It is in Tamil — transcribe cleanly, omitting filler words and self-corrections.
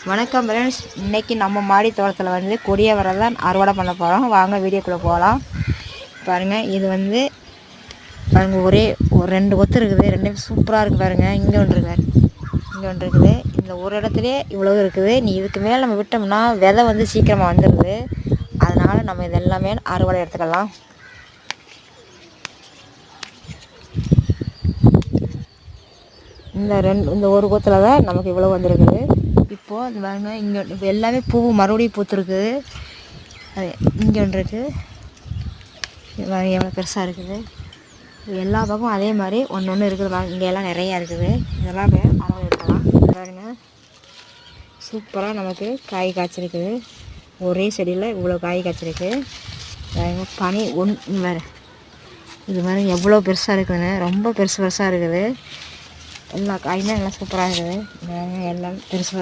வணக்கம் ஃப்ரெண்ட்ஸ், இன்றைக்கி நம்ம மாடி தோட்டத்தில் வந்து கொடியை வரதான் அறுவடை பண்ண போகிறோம். வாங்க வீடியோக்குள்ளே போகலாம். பாருங்கள், இது வந்து பாருங்கள் ஒரு 2 கொத்து இருக்குது. 2 சூப்பராக இருக்குது. பாருங்கள், இங்கே ஒன்று இருக்குது. இந்த ஒரு இடத்துலையே இவ்வளோ இருக்குது. இதுக்கு மேலே நம்ம விட்டோம்னா விதை வந்து சீக்கிரமாக வந்துடுது. அதனால் நம்ம இதெல்லாமே அறுவடை எடுத்துக்கலாம். இந்த ஒரு கொத்தில் தான் நமக்கு இவ்வளோ வந்துருக்குது. இப்போது அது பாருங்கள், இங்கே இப்போ எல்லாமே பூ மறுபடியும் பூத்துருக்குது. அது இங்கே ஒன்று இருக்குது. பாருங்கள் எவ்வளோ பெருசாக இருக்குது. எல்லா பக்கமும் அதே மாதிரி ஒன்று இருக்குது. இங்கே எல்லாம் நிறையா இருக்குது. இதெல்லாம் அளவு எடுக்கலாம். பாருங்கள், சூப்பராக நமக்கு காய் காய்ச்சிருக்குது. ஒரே செடியில் இவ்வளோ காய் காய்ச்சிருக்கு. பனி வேறு இது மாதிரி எவ்வளோ பெருசாக இருக்குதுன்னு, ரொம்ப பெருசாக இருக்குது. எல்லா காயுமே நல்லா சூப்பராக இருக்குது. எல்லாம் பெருசாக